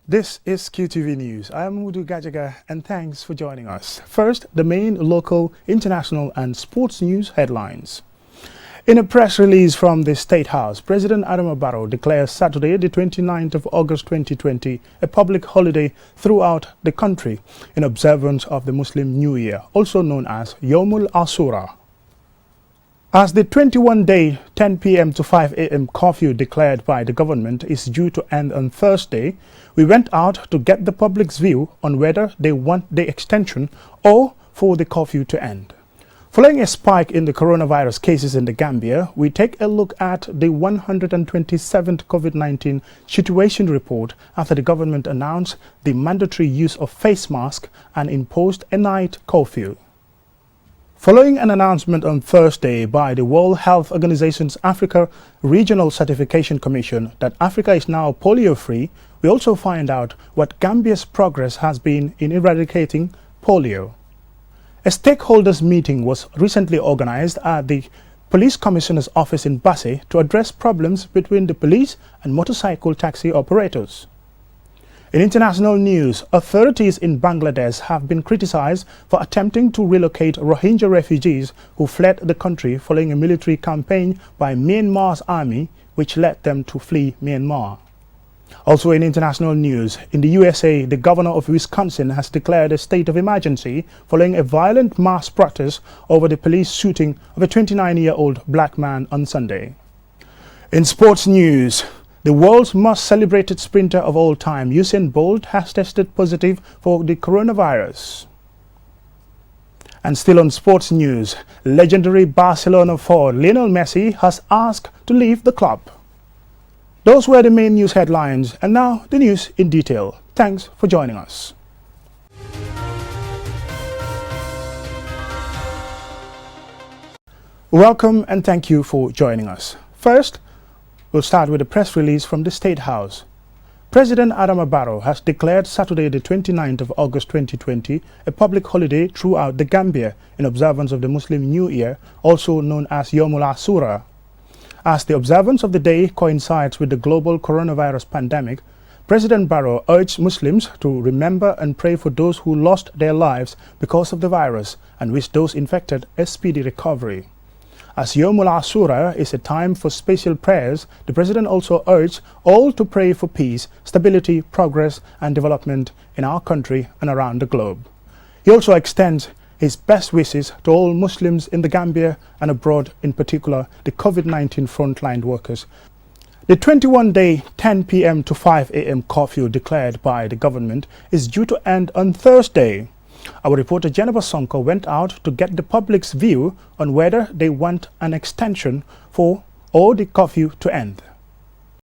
This is Qtv News. I am Mudu Gajaga and thanks for joining us. First, the main local, international and sports news headlines. In a press release from the State House, President Adama Barrow declares Saturday, the 29th of August 2020, a public holiday throughout the country in observance of the Muslim New Year, also known as Yomul Asura. As the 21-day 10 p.m. to 5 a.m. curfew declared by the government is due to end on Thursday, we went out to get the public's view on whether they want the extension or for the curfew to end. Following a spike in the coronavirus cases in the Gambia, we take a look at the 127th COVID-19 situation report after the government announced the mandatory use of face masks and imposed a night curfew. Following an announcement on Thursday by the World Health Organization's Africa Regional Certification Commission that Africa is now polio-free, we also find out what Gambia's progress has been in eradicating polio. A stakeholders meeting was recently organized at the Police Commissioner's office in Basse to address problems between the police and motorcycle taxi operators. In international news, authorities in Bangladesh have been criticized for attempting to relocate Rohingya refugees who fled the country following a military campaign by Myanmar's army, which led them to flee Myanmar. Also in international news, in the USA, the governor of Wisconsin has declared a state of emergency following a violent mass protest over the police shooting of a 29-year-old black man on Sunday. In sports news, the world's most celebrated sprinter of all time, Usain Bolt, has tested positive for the coronavirus. And still on sports news, legendary Barcelona forward Lionel Messi has asked to leave the club. Those were the main news headlines, and now the news in detail. Thanks for joining us. Welcome and thank you for joining us. First, we'll start with a press release from the State House. President Adama Barrow has declared Saturday the 29th of August 2020 a public holiday throughout the Gambia in observance of the Muslim New Year, also known as Yomul Asura. As the observance of the day coincides with the global coronavirus pandemic, President Barrow urged Muslims to remember and pray for those who lost their lives because of the virus and wish those infected a speedy recovery. As Yomul Asura is a time for special prayers, the President also urged all to pray for peace, stability, progress and development in our country and around the globe. He also extends his best wishes to all Muslims in the Gambia and abroad, in particular the COVID-19 frontline workers. The 21-day 10 p.m. to 5 a.m. curfew declared by the government is due to end on Thursday. Our reporter Jennifer Sonko went out to get the public's view on whether they want an extension for or the curfew to end.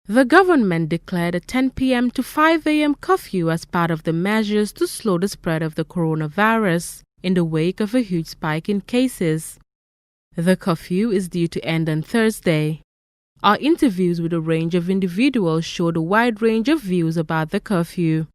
The government declared a 10 p.m. to 5 a.m. curfew as part of the measures to slow the spread of the coronavirus in the wake of a huge spike in cases. The curfew is due to end on Thursday. Our interviews with a range of individuals showed a wide range of views about the curfew.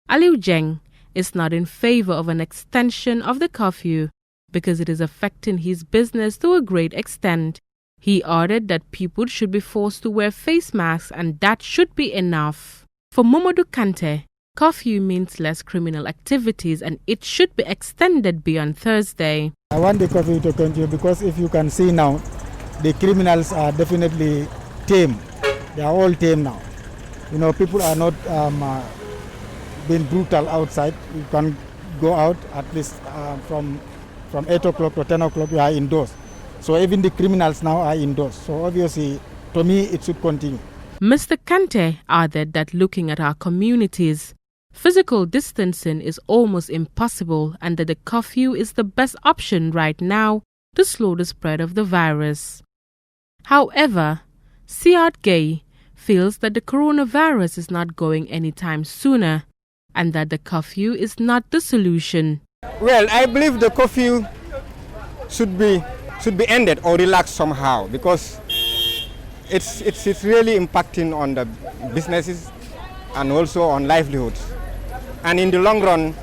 Aliu Jeng is not in favor of an extension of the curfew because it is affecting his business to a great extent. He added that people should be forced to wear face masks and that should be enough. For Mamadou Kante, curfew means less criminal activities and it should be extended beyond Thursday. I want the curfew to continue because if you can see now, the criminals are definitely tame. They are all tame now. You know, people are not being brutal outside. You can go out at least from 8 o'clock to 10 o'clock, you are indoors. So even the criminals now are indoors. So obviously, to me, it should continue. Mr. Kante added that looking at our communities, physical distancing is almost impossible and that the curfew is the best option right now to slow the spread of the virus. However, Siad Gay feels that the coronavirus is not going anytime sooner and that the curfew is not the solution. Well, I believe the curfew should be ended or relaxed somehow because it's really impacting on the businesses and also on livelihoods. And in the long run,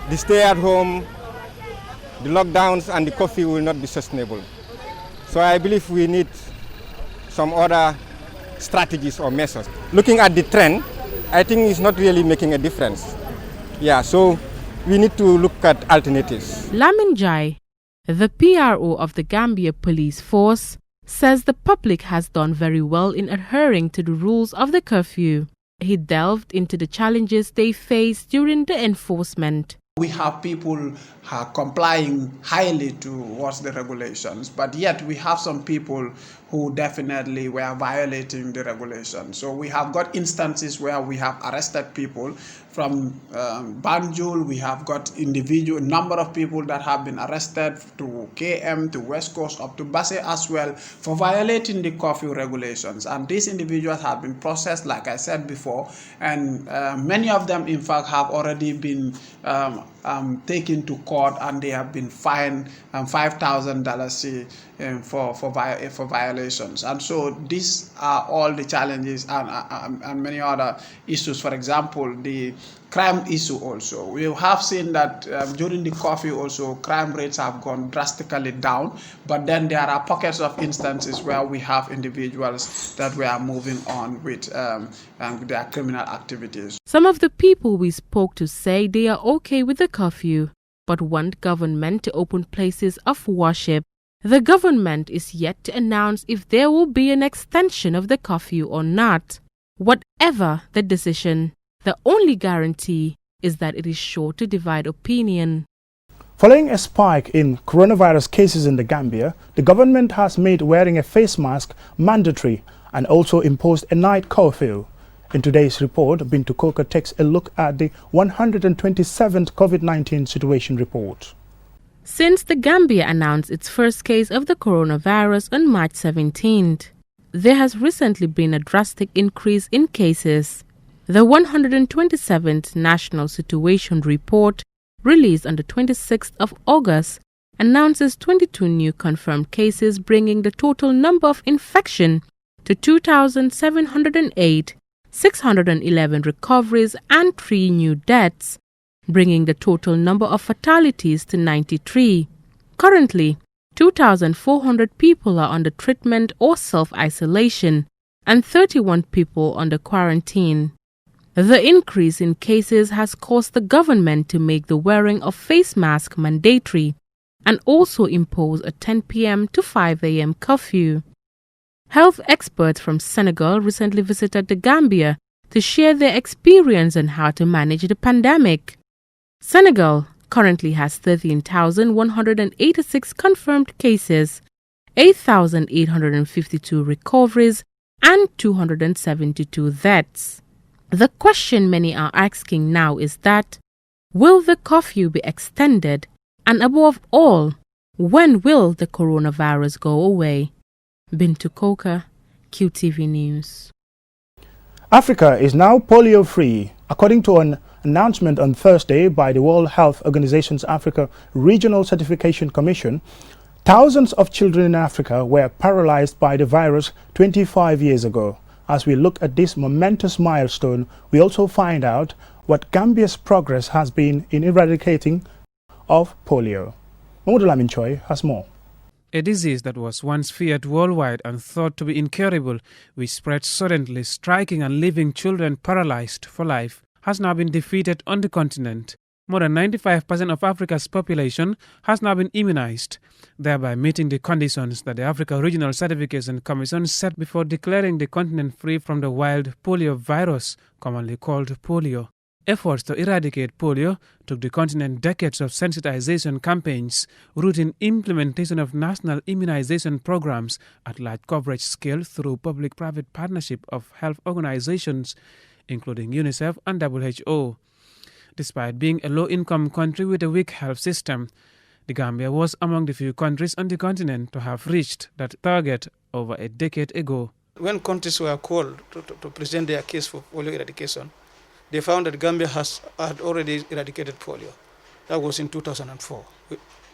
the stay at home, the lockdowns and the curfew will not be sustainable. So I believe we need some other strategies or measures. Looking at the trend, I think it's not really making a difference. Yeah, so we need to look at alternatives. Lamin Jai, the PRO of the Gambia Police Force, says the public has done very well in adhering to the rules of the curfew. He delved into the challenges they face during the enforcement. We have people complying highly towards the regulations, but yet we have some people who definitely were violating the regulations. So we have got instances where we have arrested people from Banjul. We have got number of people that have been arrested to KM, to West Coast, up to Basse as well, for violating the curfew regulations. And these individuals have been processed, like I said before, and many of them, in fact, have already been taken to court, and they have been fined $5,000 for violations. And so these are all the challenges and many other issues. For example, the crime issue also. We have seen that during the curfew also, crime rates have gone drastically down, but then there are pockets of instances where we have individuals that we are moving on with their criminal activities. Some of the people we spoke to say they are okay with the curfew, but want government to open places of worship. The government is yet to announce if there will be an extension of the curfew or not. Whatever the decision, the only guarantee is that it is sure to divide opinion. Following a spike in coronavirus cases in the Gambia, the government has made wearing a face mask mandatory and also imposed a night curfew. In today's report, Bintu Koka takes a look at the 127th COVID-19 situation report. Since the Gambia announced its first case of the coronavirus on March 17th, there has recently been a drastic increase in cases. The 127th National Situation Report, released on the 26th of August, announces 22 new confirmed cases, bringing the total number of infection to 2,708, 611 recoveries and 3 new deaths, bringing the total number of fatalities to 93. Currently, 2,400 people are under treatment or self-isolation and 31 people under quarantine. The increase in cases has caused the government to make the wearing of face masks mandatory and also impose a 10 p.m. to 5 a.m. curfew. Health experts from Senegal recently visited the Gambia to share their experience on how to manage the pandemic. Senegal currently has 13,186 confirmed cases, 8,852 recoveries, and 272 deaths. The question many are asking now is that, will the curfew be extended? And above all, when will the coronavirus go away? Bintu Koka, Qtv News. Africa is now polio-free, according to an announcement on Thursday by the World Health Organization's Africa Regional Certification Commission. Thousands of children in Africa were paralyzed by the virus 25 years ago. As we look at this momentous milestone, we also find out what Gambia's progress has been in eradicating of polio. Mamadou Lamin Choi has more. A disease that was once feared worldwide and thought to be incurable, which spread suddenly, striking and leaving children paralyzed for life, has now been defeated on the continent. More than 95% of Africa's population has now been immunized, thereby meeting the conditions that the Africa Regional Certification Commission set before declaring the continent free from the wild polio virus, commonly called polio. Efforts to eradicate polio took the continent decades of sensitization campaigns, routine implementation of national immunization programs at large coverage scale through public-private partnership of health organizations, including UNICEF and WHO. Despite being a low-income country with a weak health system, the Gambia was among the few countries on the continent to have reached that target over a decade ago. When countries were called to present their case for polio eradication, they found that Gambia had already eradicated polio. That was in 2004.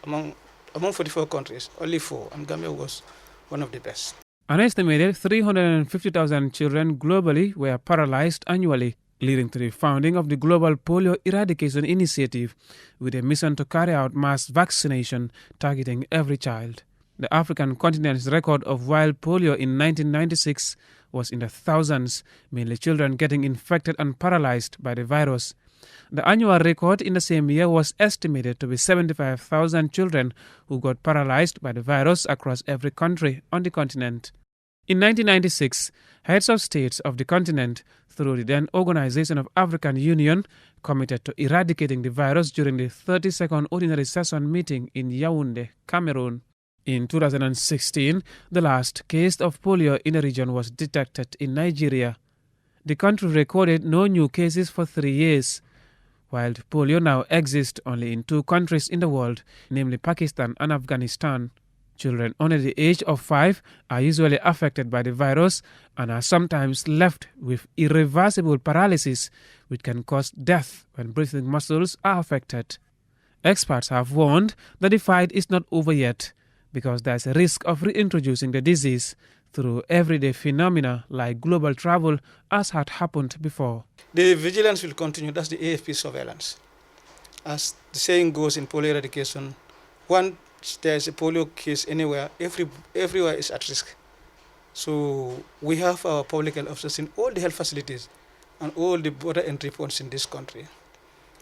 Among 44 countries, only 4, and Gambia was one of the best. An estimated 350,000 children globally were paralyzed annually, leading to the founding of the Global Polio Eradication Initiative, with a mission to carry out mass vaccination targeting every child. The African continent's record of wild polio in 1996 was in the thousands, mainly children getting infected and paralyzed by the virus. The annual record in the same year was estimated to be 75,000 children who got paralyzed by the virus across every country on the continent. In 1996, heads of states of the continent, through the then Organization of African Union, committed to eradicating the virus during the 32nd Ordinary Session meeting in Yaoundé, Cameroon. In 2016, the last case of polio in the region was detected in Nigeria. The country recorded no new cases for 3 years, while polio now exists only in 2 countries in the world, namely Pakistan and Afghanistan. Children under the age of 5 are usually affected by the virus and are sometimes left with irreversible paralysis, which can cause death when breathing muscles are affected. Experts have warned that the fight is not over yet, because there is a risk of reintroducing the disease through everyday phenomena like global travel, as had happened before. The vigilance will continue. That's the AFP surveillance. As the saying goes in polio eradication, once there is a polio case anywhere, everywhere is at risk. So we have our public health officers in all the health facilities and all the border entry points in this country.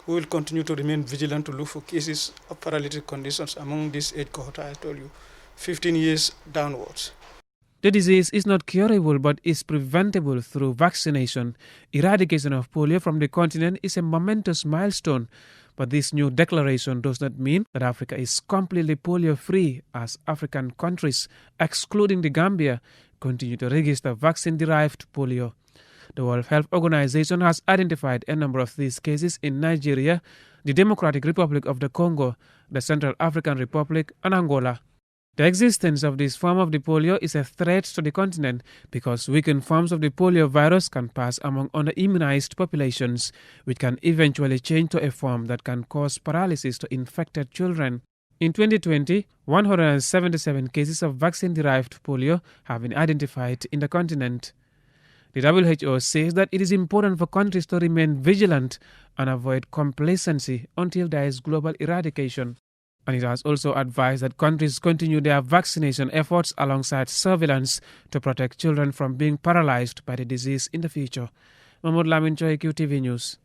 We will continue to remain vigilant to look for cases of paralytic conditions among this age cohort, I told you, 15 years downwards. The disease is not curable but is preventable through vaccination. Eradication of polio from the continent is a momentous milestone, but this new declaration does not mean that Africa is completely polio-free, as African countries, excluding the Gambia, continue to register vaccine-derived polio. The World Health Organization has identified a number of these cases in Nigeria, the Democratic Republic of the Congo, the Central African Republic, and Angola. The existence of this form of the polio is a threat to the continent because weakened forms of the polio virus can pass among under-immunized populations, which can eventually change to a form that can cause paralysis to infected children. In 2020, 177 cases of vaccine-derived polio have been identified in the continent. The WHO says that it is important for countries to remain vigilant and avoid complacency until there is global eradication. And it has also advised that countries continue their vaccination efforts alongside surveillance to protect children from being paralyzed by the disease in the future. Mahmoud Lamin Choi, Qtv News.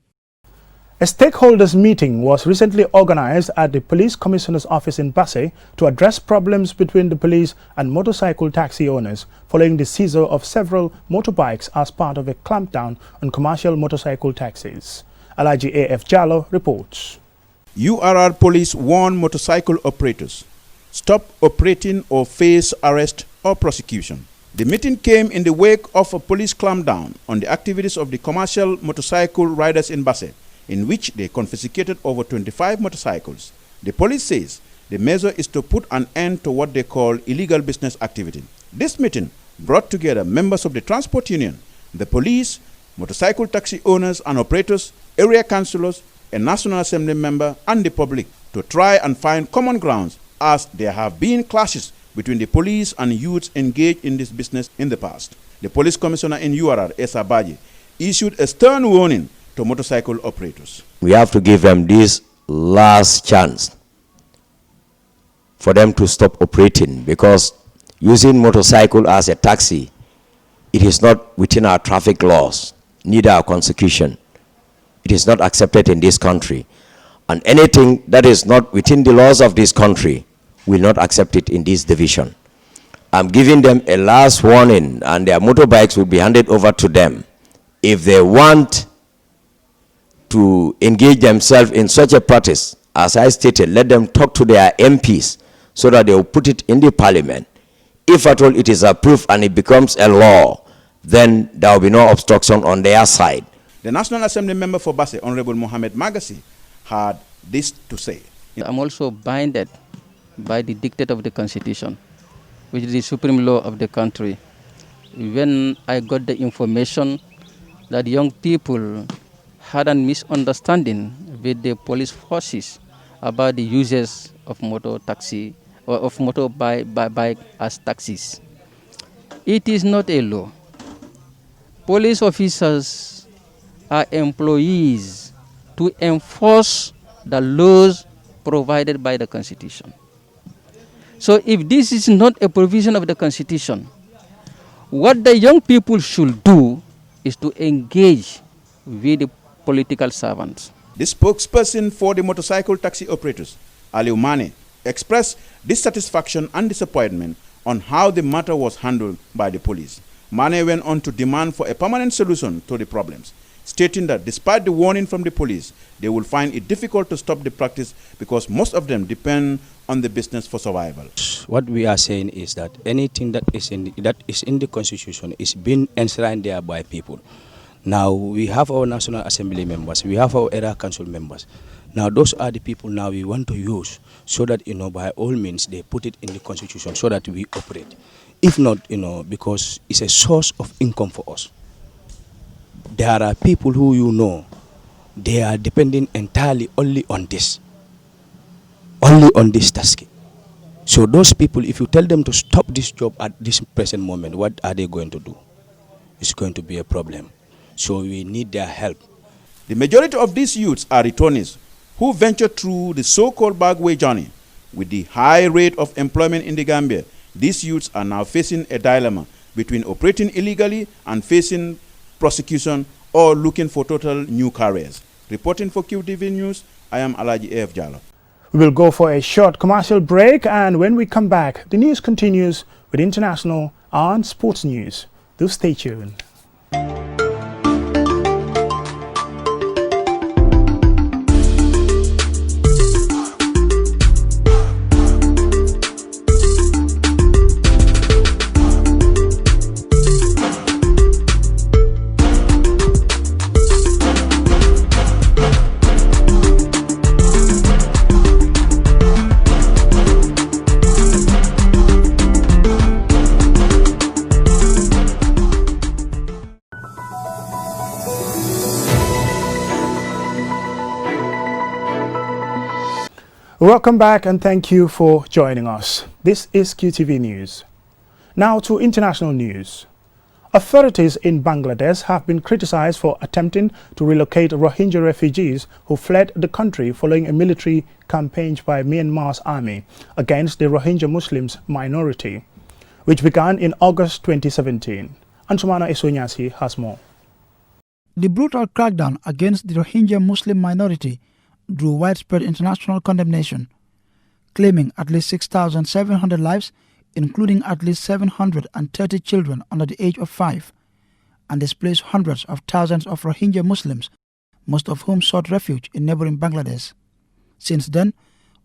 A stakeholders meeting was recently organized at the Police Commissioner's office in Basse to address problems between the police and motorcycle taxi owners following the seizure of several motorbikes as part of a clampdown on commercial motorcycle taxis. Alaji A.F. Jallo reports. URR police warn motorcycle operators, stop operating or face arrest or prosecution. The meeting came in the wake of a police clampdown on the activities of the commercial motorcycle riders in Basse, in which they confiscated over 25 motorcycles. The police says the measure is to put an end to what they call illegal business activity. This meeting brought together members of the transport union, the police, motorcycle taxi owners and operators, area councillors, a National Assembly member and the public to try and find common grounds, as there have been clashes between the police and youths engaged in this business in the past. The police commissioner in URR, Esa Baji, issued a stern warning to motorcycle operators. We have to give them this last chance for them to stop operating, because using motorcycle as a taxi, it is not within our traffic laws, neither our constitution. It is not accepted in this country. And anything that is not within the laws of this country will not accept it in this division. I'm giving them a last warning, and their motorbikes will be handed over to them. If they want to engage themselves in such a practice, as I stated, let them talk to their MPs so that they will put it in the parliament. If at all it is approved and it becomes a law, then there will be no obstruction on their side. The National Assembly member for Basse, Honorable Mohamed Magasi, had this to say. I'm also binded by the dictate of the Constitution, which is the supreme law of the country. When I got the information that young people had a misunderstanding with the police forces about the uses of motor taxi or of motorbike as taxis, it is not a law. Police officers are employees to enforce the laws provided by the Constitution. So if this is not a provision of the Constitution, What the young people should do is to engage with the political servants. The spokesperson for the motorcycle taxi operators, Aliou Mane, expressed dissatisfaction and disappointment on how the matter was handled by the police. Mane went on to demand for a permanent solution to the problems, stating that despite the warning from the police, they will find it difficult to stop the practice because most of them depend on the business for survival. What we are saying is that anything that is in the Constitution is being enshrined there by people. Now we have our National Assembly members, we have our area council members. Now those are the people now we want to use so that, by all means they put it in the Constitution so that we operate. If not, because it's a source of income for us. There are people who they are depending entirely only on this task. So those people, if you tell them to stop this job at this present moment, what are they going to do? It's going to be a problem. So we need their help. The majority of these youths are returnees who venture through the so-called bagway journey. With the high rate of employment in the Gambia, these youths are now facing a dilemma between operating illegally and facing prosecution or looking for total new careers. Reporting for Qtv News, I am Alaji A.F. Jallo. We will go for a short commercial break, and when we come back, the news continues with international and sports news. Do stay tuned. Welcome back and thank you for joining us. This is QTV News. Now to international news. Authorities in Bangladesh have been criticized for attempting to relocate Rohingya refugees who fled the country following a military campaign by Myanmar's army against the Rohingya Muslims minority, which began in August 2017. Ansumana Esonyasi has more. The brutal crackdown against the Rohingya Muslim minority drew widespread international condemnation, claiming at least 6,700 lives, including at least 730 children under the age of 5, and displaced hundreds of thousands of Rohingya Muslims, most of whom sought refuge in neighboring Bangladesh. Since then,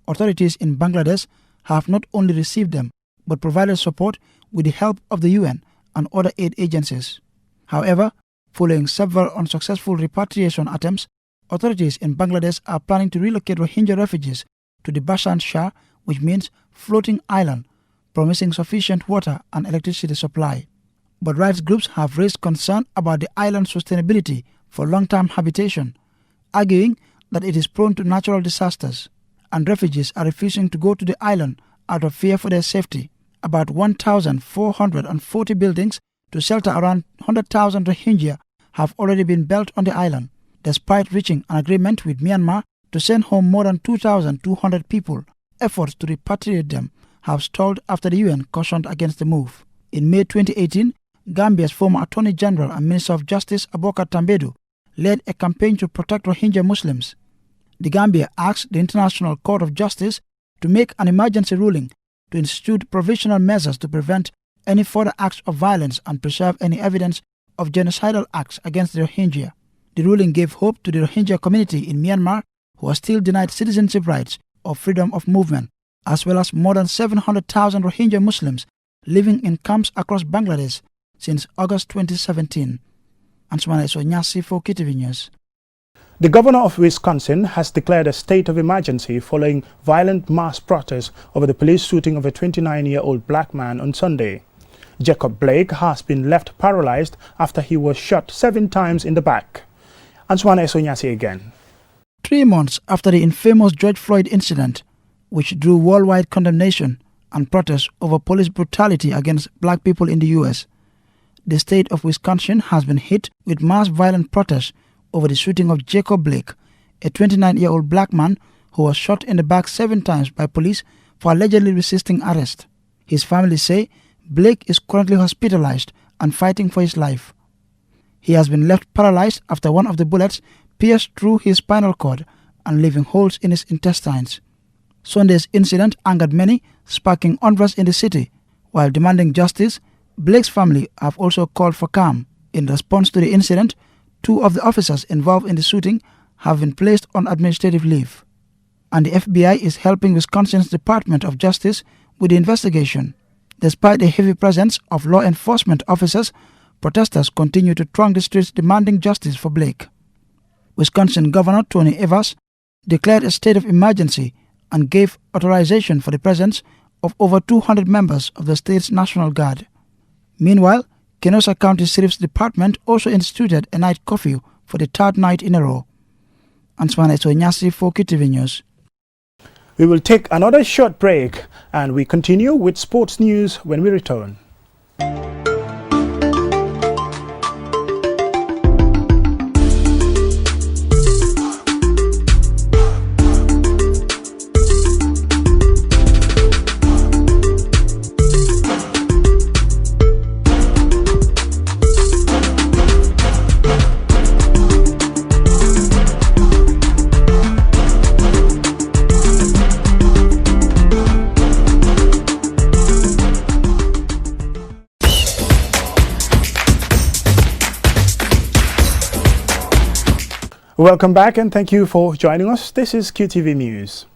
authorities in Bangladesh have not only received them, but provided support with the help of the UN and other aid agencies. However, following several unsuccessful repatriation attempts, authorities in Bangladesh are planning to relocate Rohingya refugees to the Bhasan Char, which means floating island, promising sufficient water and electricity supply. But rights groups have raised concern about the island's sustainability for long-term habitation, arguing that it is prone to natural disasters, and refugees are refusing to go to the island out of fear for their safety. About 1,440 buildings to shelter around 100,000 Rohingya have already been built on the island. Despite reaching an agreement with Myanmar to send home more than 2,200 people, efforts to repatriate them have stalled after the UN cautioned against the move. In May 2018, Gambia's former Attorney General and Minister of Justice Abubakar Tambedu led a campaign to protect Rohingya Muslims. The Gambia asked the International Court of Justice to make an emergency ruling to institute provisional measures to prevent any further acts of violence and preserve any evidence of genocidal acts against the Rohingya. The ruling gave hope to the Rohingya community in Myanmar, who are still denied citizenship rights or freedom of movement, as well as more than 700,000 Rohingya Muslims living in camps across Bangladesh since August 2017. Ansumana Esonyasi for Qtv News. The governor of Wisconsin has declared a state of emergency following violent mass protests over the police shooting of a 29-year-old black man on Sunday. Jacob Blake has been left paralyzed after he was shot 7 times in the back. Ansumana Esonyasi again. 3 months after the infamous George Floyd incident, which drew worldwide condemnation and protests over police brutality against black people in the U.S., the state of Wisconsin has been hit with mass violent protests over the shooting of Jacob Blake, a 29-year-old black man who was shot in the back 7 times by police for allegedly resisting arrest. His family say Blake is currently hospitalized and fighting for his life. He has been left paralyzed after one of the bullets pierced through his spinal cord and leaving holes in his intestines. Sunday's incident angered many, sparking unrest in the city. While demanding justice, Blake's family have also called for calm. In response to the incident, 2 of the officers involved in the shooting have been placed on administrative leave. And the FBI is helping Wisconsin's Department of Justice with the investigation. Despite the heavy presence of law enforcement officers, protesters continue to throng the streets demanding justice for Blake. Wisconsin Governor Tony Evers declared a state of emergency and gave authorization for the presence of over 200 members of the state's National Guard. Meanwhile, Kenosha County Sheriff's Department also instituted a night curfew for the 3rd night in a row. Answana Nyasi for Qtv News. We will take another short break and we continue with sports news when we return. Welcome back and thank you for joining us. This is QTV News.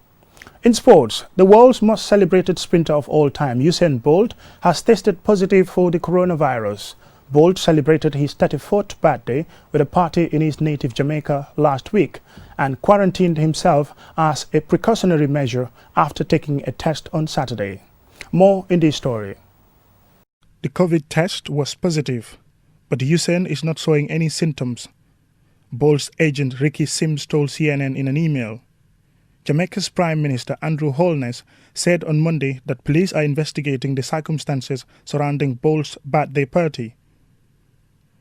In sports, the world's most celebrated sprinter of all time, Usain Bolt, has tested positive for the coronavirus. Bolt celebrated his 34th birthday with a party in his native Jamaica last week and quarantined himself as a precautionary measure after taking a test on Saturday. More in this story. The COVID test was positive, but Usain is not showing any symptoms. Bolt's agent Ricky Sims told CNN in an email. Jamaica's Prime Minister Andrew Holness said on Monday that police are investigating the circumstances surrounding Bolt's birthday party.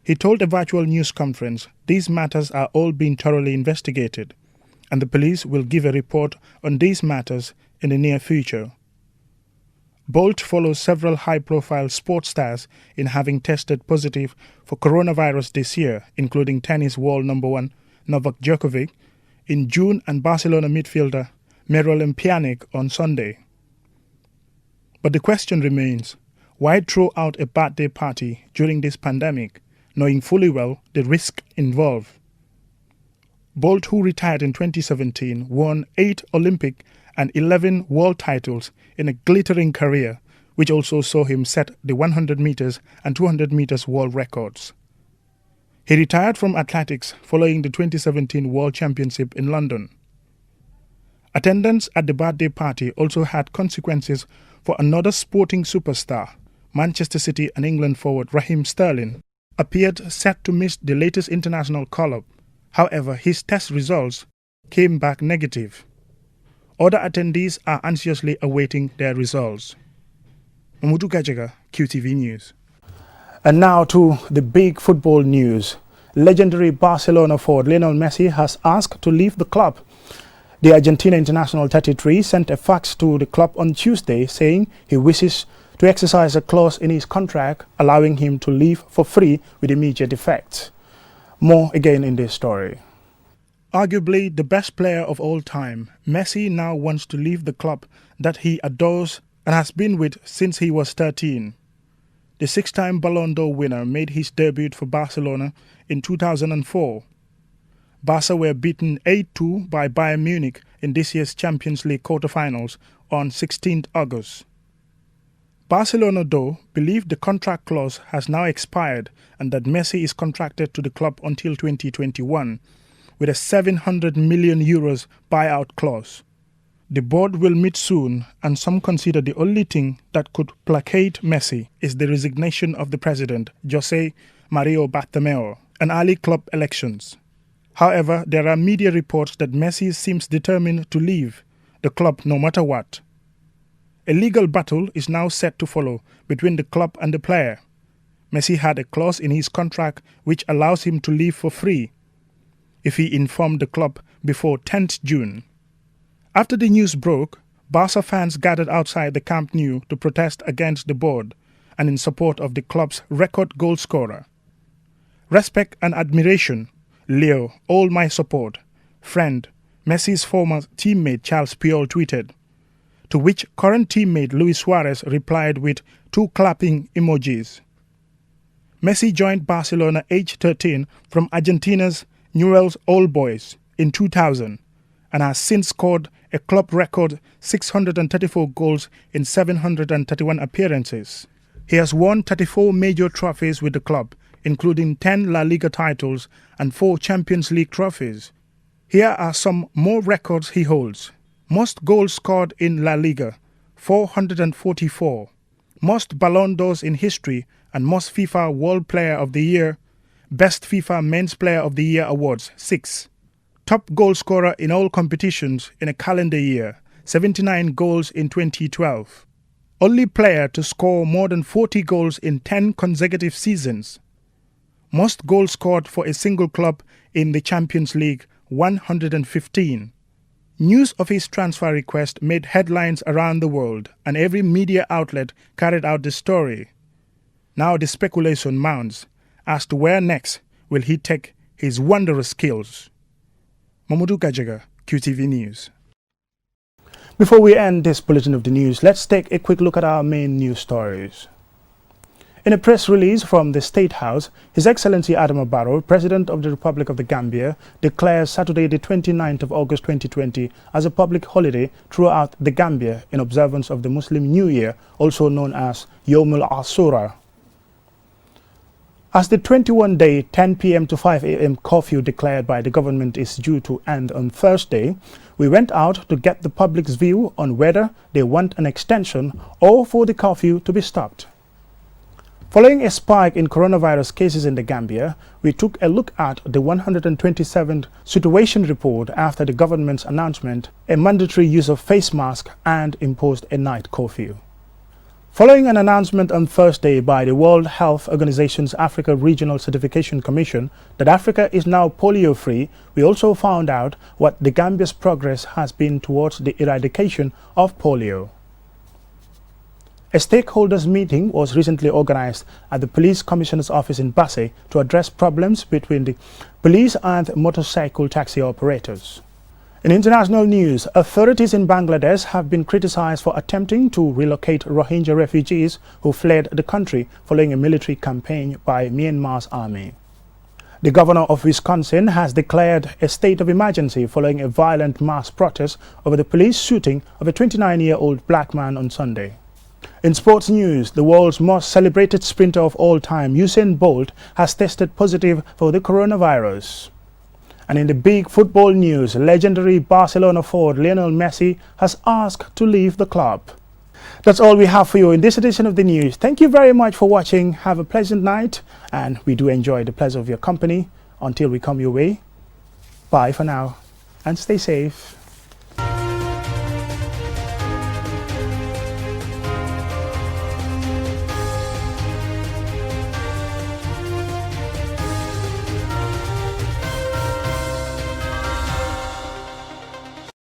He told a virtual news conference these matters are all being thoroughly investigated, and the police will give a report on these matters in the near future. Bolt follows several high-profile sports stars in having tested positive for coronavirus this year, including tennis world number 1 Novak Djokovic in June and Barcelona midfielder Miralem Pjanic on Sunday. But the question remains, why throw out a birthday party during this pandemic, knowing fully well the risk involved? Bolt, who retired in 2017, won 8 Olympic and 11 world titles in a glittering career, which also saw him set the 100 meters and 200 meters world records. He retired from athletics following the 2017 World Championship in London. Attendance at the birthday party also had consequences for another sporting superstar. Manchester City and England forward Raheem Sterling appeared set to miss the latest international call-up. However, his test results came back negative. Other attendees are anxiously awaiting their results. Mamudu Gajaga, QTV News. And now to the big football news. Legendary Barcelona forward Lionel Messi has asked to leave the club. The Argentina international 33 sent a fax to the club on Tuesday saying he wishes to exercise a clause in his contract allowing him to leave for free with immediate effect. More again in this story. Arguably the best player of all time, Messi now wants to leave the club that he adores and has been with since he was 13. The 6-time Ballon d'Or winner made his debut for Barcelona in 2004. Barca were beaten 8-2 by Bayern Munich in this year's Champions League quarter-finals on 16th August. Barcelona, though, believe the contract clause has now expired and that Messi is contracted to the club until 2021, with a €700 million buyout clause. The board will meet soon, and some consider the only thing that could placate Messi is the resignation of the president, José Mario Bartomeu, and early club elections. However, there are media reports that Messi seems determined to leave the club no matter what. A legal battle is now set to follow between the club and the player. Messi had a clause in his contract which allows him to leave for free if he informed the club before 10th June. After the news broke, Barca fans gathered outside the Camp Nou to protest against the board and in support of the club's record goal scorer. Respect and admiration, Leo, all my support. Friend, Messi's former teammate Charles Puyol tweeted, to which current teammate Luis Suarez replied with 2 clapping emojis. Messi joined Barcelona age 13 from Argentina's Newell's Old Boys in 2000 and has since scored a club record 634 goals in 731 appearances. He has won 34 major trophies with the club, including 10 La Liga titles and 4 Champions League trophies. Here are some more records he holds. Most goals scored in La Liga, 444. Most Ballon d'Ors in history and most FIFA World Player of the Year, Best FIFA Men's Player of the Year awards, 6. Top goal scorer in all competitions in a calendar year, 79 goals in 2012. Only player to score more than 40 goals in 10 consecutive seasons. Most goals scored for a single club in the Champions League, 115. News of his transfer request made headlines around the world, and every media outlet carried out the story. Now the speculation mounts as to where next will he take his wondrous skills. Mamadou Gajaga, Qtv News. Before we end this bulletin of the news, let's take a quick look at our main news stories. In a press release from the State House, His Excellency Adama Barrow, President of the Republic of the Gambia, declares Saturday the 29th of August 2020 as a public holiday throughout the Gambia in observance of the Muslim New Year, also known as Yawmul Asura. As the 21-day 10 p.m. to 5 a.m. curfew declared by the government is due to end on Thursday, we went out to get the public's view on whether they want an extension or for the curfew to be stopped. Following a spike in coronavirus cases in the Gambia, we took a look at the 127th situation report after the government's announcement, a mandatory use of face mask and imposed a night curfew. Following an announcement on Thursday by the World Health Organization's Africa Regional Certification Commission that Africa is now polio-free, we also found out what the Gambia's progress has been towards the eradication of polio. A stakeholders meeting was recently organized at the Police Commissioner's office in Basse to address problems between the police and motorcycle taxi operators. In international news, authorities in Bangladesh have been criticized for attempting to relocate Rohingya refugees who fled the country following a military campaign by Myanmar's army. The governor of Wisconsin has declared a state of emergency following a violent mass protest over the police shooting of a 29-year-old black man on Sunday. In sports news, the world's most celebrated sprinter of all time, Usain Bolt, has tested positive for the coronavirus. And in the big football news, legendary Barcelona forward Lionel Messi has asked to leave the club. That's all we have for you in this edition of the news. Thank you very much for watching. Have a pleasant night, and we do enjoy the pleasure of your company. Until we come your way, bye for now, and stay safe.